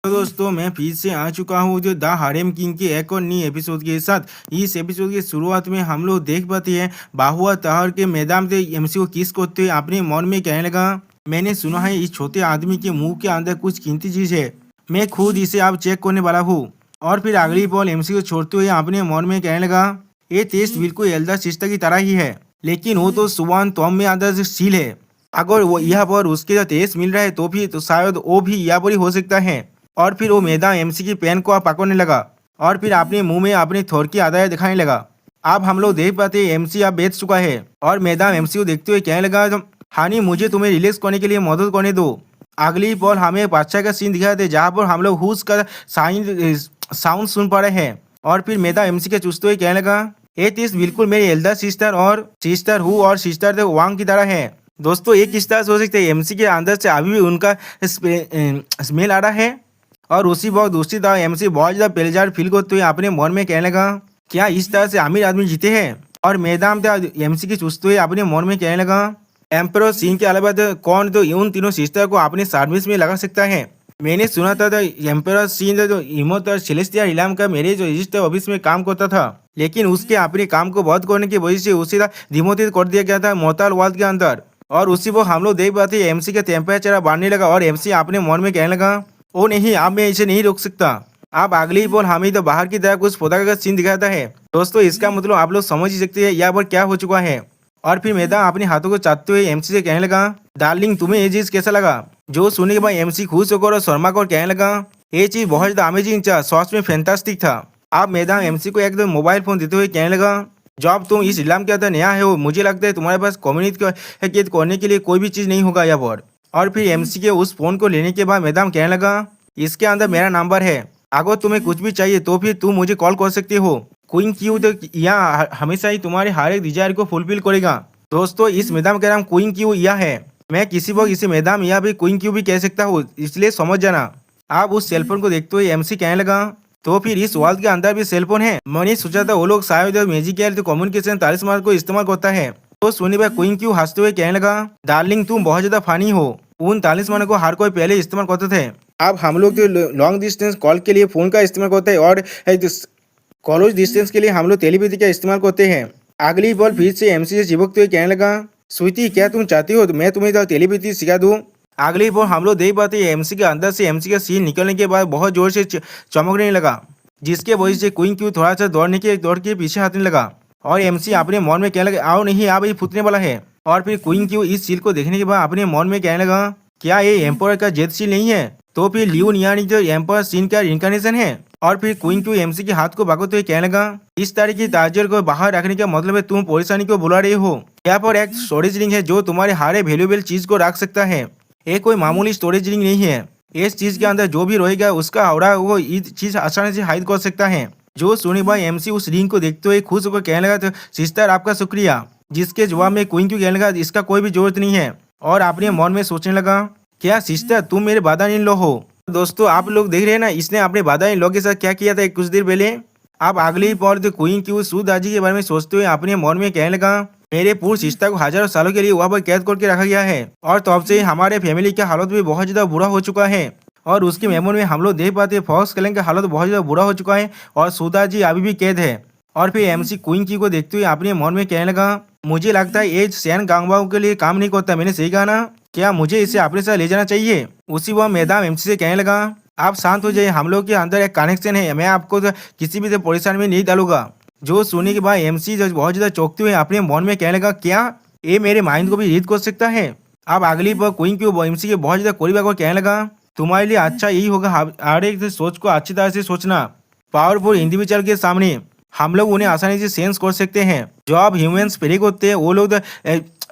तो दोस्तों मैं फिर से आ चुका हूँ जो द हारेम किंग के एक और नई एपिसोड के साथ। इस एपिसोड की शुरुआत में हम लोग देख पाते हैं बाहुआ तहर के मैदान से एमसी को किस करते हुए अपने मन में कहने लगा, मैंने सुना है इस छोटे आदमी के मुंह के अंदर कुछ कीमती चीज है, मैं खुद इसे अब चेक करने वाला हूँ। और फिर अगली बॉल एमसी को छोड़ते हुए अपने मन में कहने लगा, ये टेस्ट बिल्कुल एल्डर सिस्टर की तरह ही है, लेकिन वो तो सुवान तोम में अंदर से सील है। अगर वो यहाँ पर उसके टेस्ट मिल रहा है तो भी तो शायद वो भी यहाँ पर ही हो सकता है। और फिर वो मैदा एमसी की पेन को पकड़ने लगा और फिर अपने मुंह में अपनी थोर की आदाय दिखाने लगा। अब हम लोग देख पाते हैं एमसी अब बेच चुका है और मैदा एमसी को देखते हुए कहने लगा, हानी मुझे तुम्हें रिलैक्स करने के लिए मदद करने दो। अगली बॉल हमें एक बादशाह का सीन दिखाया थे जहाँ पर हम लोग हुस का साउंड सुन पा रहे हैं। और फिर मैदा एमसी के चूसते हुए कहने लगा, ये टेस्ट बिल्कुल मेरी एल्डर सिस्टर और सिस्टर हु और सिस्टर वांग की तरह है। दोस्तों एक इस तरह से हो सकता है एमसी के अंदर से अभी भी उनका स्मेल आ रहा है। और उसी वक्त दूसरी तरफ एमसी बहुत ज्यादा बेजार फील करते हुए अपने मन में कहने लगा, क्या इस तरह से अमीर आदमी जीते हैं। और मैदान में एमसी की चूसते हुए अपने मन में कहने लगा, एम्पर सीन के अलावा कौन तो उन तीनों सिस्टर को अपने सर्विस में लगा सकता है। मैंने सुना था एम्पर सीन जो इमोत और सेलेस्टिया इलाम का मेरे जो रजिस्टर ऑफिस में काम करता था, लेकिन उसके अपने काम को बहुत करने की वजह से उसे डिमोटित कर दिया गया था मोताल वर्ल्ड के अंदर। और उसी वो हम लोग देख पाते एमसी का टेम्परेचर बढ़ने लगा और एमसी अपने मन में कहने लगा, ओ नहीं अब मैं इसे नहीं रोक सकता। अब अगली ही बॉल हमें तो बाहर की तरफ कुछ पौधा का सीन दिखाता है। दोस्तों इसका मतलब आप लोग समझ ही सकते हैं यहाँ पर क्या हो चुका है। और फिर मैदान अपने हाथों को चाटते हुए एमसी से कहने लगा, डार्लिंग तुम्हें ये चीज कैसा लगा। जो सुनने के बाद एमसी खुश होकर और शर्मा को कहने लगा, ये चीज बहुत ज्यादा अमेजिंग था, सच में फैंटास्टिक था। अब मैदान एमसी को एकदम मोबाइल फोन देते हुए कहने लगा, जब तुम इस इलाम के अंदर नया है हो मुझे लगता है तुम्हारे पास कम्युनिकेट करने के लिए कोई भी चीज नहीं होगा यहाँ पर। और फिर एमसी के उस फोन को लेने के बाद मैदान कहने लगा, इसके अंदर मेरा नंबर है, अगर तुम्हें कुछ भी चाहिए तो फिर तुम मुझे कॉल कर सकते हो। क्वीन क्यू तो यहाँ हमेशा ही तुम्हारे हर एक डिजायर को फुलफिल करेगा। दोस्तों इस मैदान का नाम क्वीन क्यू यह है, मैं किसी वक्त इसे मैदान या भी क्वीन क्यू भी कह सकता हूँ, इसलिए समझ जाना। आप उस सेलफोन को देखते हुए एमसी कहने लगा, तो फिर इस वर्ल्ड के अंदर भी सेलफोन है। मैंने सोचा था वो लोग शायद मैजिकल कम्युनिकेशन तालिस्मान को इस्तेमाल करता है। तो सुनी भाई क्वीन क्यू हंसते हुए कहने लगा, डार्लिंग तुम बहुत ज्यादा फनी हो, उन तालिस्मानों को हर कोई पहले इस्तेमाल करते थे। अब हम लोग तो लॉन्ग डिस्टेंस कॉल के लिए फोन का इस्तेमाल करते हैं और कॉलेज डिस्टेंस के लिए हम लोग टेलीपैथी का इस्तेमाल करते हैं। अगली बॉल फिर से एमसी से चिपकते हुए कहने लगा, स्वीटी क्या तुम चाहती हो तो मैं तुम्हें टेलीपैथी सिखा दूं। अगली बॉल हम लोग देख पाते हैं एमसी के अंदर से एमसी का सीन निकलने के बाद बहुत जोर से चमकने लगा, जिसके वजह से क्वीन क्यू थोड़ा सा दौड़ के पीछे हटने लगा। और एमसी अपने मन में कहने लगा, आओ नहीं आप ये फूटने वाला है। और फिर क्वीन क्यू इस सील को देखने के बाद अपने मन में कहने लगा, क्या ये एम्पर का जेट सील नहीं है, तो फिर लियोन यानी जो एम्पर सीन का इनकारनेशन है। और फिर क्वीन क्यू एमसी के हाथ को पकड़ते हुए कहने लगा, इस तरह की ताजर को बाहर रखने का मतलब है तुम परेशानी को बुला रहे हो। यहाँ पर एक स्टोरेज रिंग है जो तुम्हारे हर वैल्यूएबल चीज को रख सकता है, ये कोई मामूली स्टोरेज रिंग नहीं है, इस चीज के अंदर जो भी रहेगा उसका हावड़ा वो चीज आसानी से हाइड कर सकता है। जो सुनी भाई एमसी उस रिंग को देखते हुए खुश होकर कहने लगा, तो सिस्टर आपका शुक्रिया। जिसके जवाब में क्वीन क्यू कहने लगा, इसका कोई भी जरूरत नहीं है। और अपने मन में सोचने लगा, क्या सिस्टर तुम मेरे बादा इन लो हो। दोस्तों आप लोग देख रहे हैं ना, इसने अपने बादा इन लो के साथ क्या किया था कुछ देर पहले। अब अगली पॉल तो क्वीन क्यू सूदाजी के बारे में सोचते हुए अपने मन में कहने लगा, मेरे पूर्व सिस्टर को हजारों सालों के लिए वहाँ पर कैद करके रखा गया है और तब से हमारे फैमिली का हालत भी बहुत ज्यादा बुरा हो चुका है। और उसकी मेमोरी में हम लोग देख पाते हैं फॉक्स क्लैन का हालत बहुत ज्यादा बुरा हो चुका है और सूदाजी अभी भी कैद है। और फिर एमसी क्वीन क्यू को देखते हुए अपने मन में कहने लगा, मुझे लगता है ये सैन गांगबाओ के लिए काम नहीं करता, मैंने सही कहा ना, क्या मुझे इसे अपने साथ ले जाना चाहिए। उसी वह मैदान एमसी से कहने लगा, आप शांत हो जाइए, हम लोग के अंदर एक कनेक्शन है, मैं आपको तो किसी भी परेशानी में नहीं डालूंगा। जो सुनने के बाद एमसी बहुत ज्यादा चौंकते हुए अपने मन में कहने लगा, क्या ये मेरे माइंड को भी रीड कर सकता है। अब अगली बार क्वीन क्यू एमसी के बहुत ज्यादा करीब आकर कहने लगा, तुम्हारे लिए अच्छा यही होगा हर एक सोच को अच्छी तरह से सोचना। पावरफुल इंडिविजुअल के सामने हम लोग उन्हें आसानी से सेंस कर सकते हैं, जो आप ह्यूमंस प्रे करते हैं वो लोग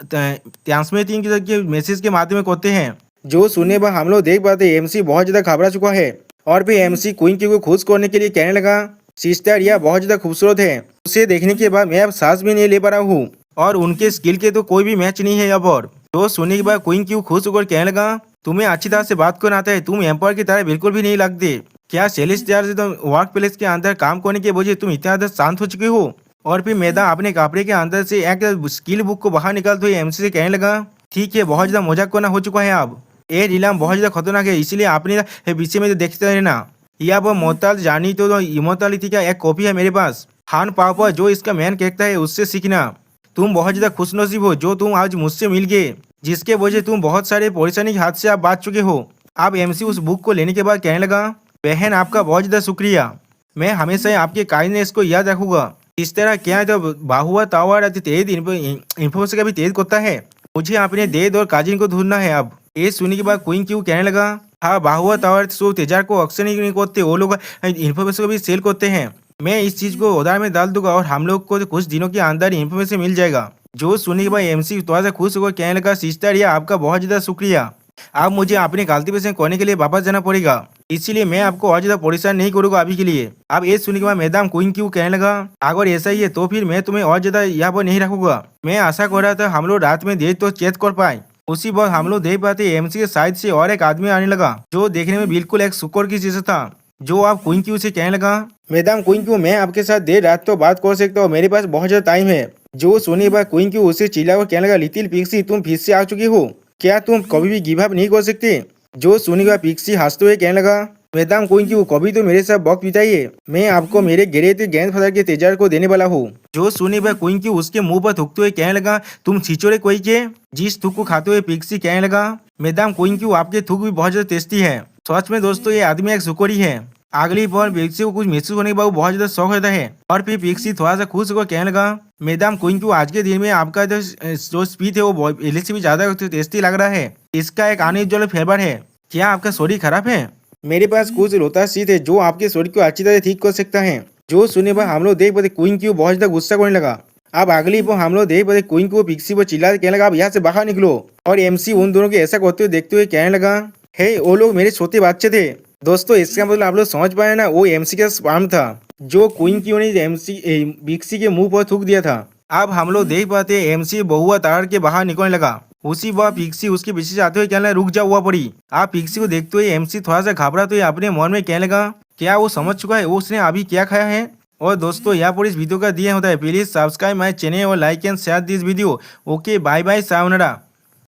ट्रांसमिटिंग के मैसेज के माध्यम में करते हैं। जो सुनने पर हम लोग देख पाते हैं एमसी बहुत ज्यादा घबरा चुका है। और फिर एमसी क्वीन क्यू को खुश करने के लिए कहने लगा, सिस्टर यह बहुत ज्यादा खूबसूरत है, उसे देखने के बाद मैं अब सांस भी नहीं ले पा रहा हूँ और उनके स्किल के तो कोई भी मैच नहीं है यहाँ पर। तो सुनने के बाद क्वीन क्यू खुश होकर कहने लगा, तुम्हें अच्छी तरह से बात करना आता है, तुम एम्पायर की तरह बिल्कुल भी नहीं लगते। क्या सेलेस्टियर से तुम वर्क प्लेस के अंदर काम करने के वजह तुम इतना ज्यादा शांत हो चुके हो। और फिर मैदान अपने कपड़े के अंदर से एक स्किल बुक को बाहर निकालते हुए एमसी से कहने लगा, ठीक है बहुत ज्यादा मजाक करना हो चुका है अब। ये नीलम बहुत ज़्यादा खतरनाक है, इसलिए आपने पीछे में तो देखते रहना। यह वो मोहताज जानी तो इमोर्टैलिटी का एक कॉपी है मेरे पास। हान पापा जो इसका मेन कैरेक्टर है उससे सीखना। तुम बहुत ज़्यादा खुशनसीब हो जो तुम आज मुझसे मिल गए, जिसके वजह तुम बहुत सारे परेशानी के हाथ से आप बच चुके हो। अब एमसी उस बुक को लेने के बाद कहने लगा, बहन आपका बहुत ज़्यादा शुक्रिया, मैं हमेशा ही आपके काइंडनेस को याद रखूंगा। इस तरह क्या है तो बाहुआ तावर तेज इन्फॉर्मेशन का भी तेज करता है। मुझे अपने देद और काजिन को ढूंढना है अब। ये सुनने के बाद क्वीन क्यों कहने लगा, हाँ बाहुआ तावर सो तेजार को अक्सर नहीं करते, वो लोग इन्फॉर्मेशन को भी सेल करते हैं। मैं इस चीज को उधार में डाल दूंगा और हम लोग को तो कुछ दिनों के अंदर इन्फॉर्मेशन मिल जाएगा। जो सुनने के बाद एमसी थोड़ा सा खुश होकर कहने लगा, सिस्टर या आपका बहुत ज्यादा शुक्रिया। अब मुझे अपनी गलती पे से करने के लिए वापस जाना पड़ेगा, इसीलिए मैं आपको और ज्यादा परेशान नहीं करूंगा अभी के लिए। अब ये सुनने के बाद मैडम क्वीन क्यों कहने लगा, अगर ऐसा ही है तो फिर मैं तुम्हें और ज्यादा यहाँ पर नहीं रखूंगा। मैं आशा कर रहा था हम लोग रात में देर तो चेत कर पाए। उसी वक्त हम लोग देख पाते एमसी के साइड से और एक आदमी आने लगा जो देखने में बिल्कुल एक शुक्र की चीज था। जो आप क्वीन क्यू से कहने लगा, मैडम क्वीन क्यू मैं आपके साथ देर रात तो बात कर सकता हूँ, मेरे पास बहुत ज्यादा टाइम है। जो सुनने के बाद क्वीन क्यू उसे चिल्ला कर कहने लगा, लिटिल पिक्सी तुम फिर से आ चुकी हो, क्या तुम कभी भी गिव अप नहीं कर सकते। जो सुनने के बाद पिक्सी हंसते हुए कहने लगा, मैडम क्वीन क्यू कभी तो मेरे साथ वक्त बिताइए, मैं आपको मेरे गिरे थे गेंद फतर के तेजार को देने वाला हूँ। जो सुनने पर क्वीन क्यू उसके मुंह पर थूकते हुए कहने लगा, तुम छिचोरे कोई के। जिस थूक को खाते हुए पिक्सी कहने लगा, मैडम क्वीन क्यू आपके थूक भी बहुत ज्यादा टेस्टी है। सच में दोस्तों ये आदमी एक शुक्री है। अगली बार पिक्सी को कुछ महसूस होने के बाद बहुत ज्यादा शौक होता है और फिर पिक्सी थोड़ा सा खुश होकर कहने लगा, मैडम क्वीन क्यू आज के दिन में आपका जो स्पीच है वो पहले से भी ज्यादा टेस्टी लग रहा है। इसका एक अनयूजुअल फ्लेवर है। क्या आपका शरीर खराब है? मेरे पास कुछ रोता शीत है जो आपके शरीर को अच्छी तरह ठीक कर सकता है। जो सुनने पर हम लोग देख पाते क्वीन क्यू बहुत ज्यादा गुस्सा करने लगा। अब अगली बार हम लोग देख पाते क्वीन क्यू पिक्सी पर चिल्ला कहने लगा, अब यहाँ से बाहर निकलो। और एमसी उन दोनों के ऐसा करते हुए देखते हुए कहने लगा, हे वो लोग मेरे छोटे बच्चे थे। दोस्तों इसका मतलब आप लोग समझ पाए ना, वो एमसी का स्पर्म था जो क्वीन क्यू ने एमसी पिक्सी के मुंह पर थूक दिया था। अब हम लोग देख पाते एमसी बहुआ तार के बाहर निकलने लगा। उसी वह पिक्सी उसके पीछे जाते हुए कहने लगा, रुक जा हुआ पड़ी। आप पिक्सी को देखते हुए एमसी थोड़ा सा घबरा तो अपने मन में कहने लगा, क्या वो समझ चुका है उसने अभी क्या खाया है। और दोस्तों यहाँ पर इस वीडियो का दिया होता है, प्लीज सब्सक्राइब माय चैनल और like and share this video. Okay bye bye sayonara.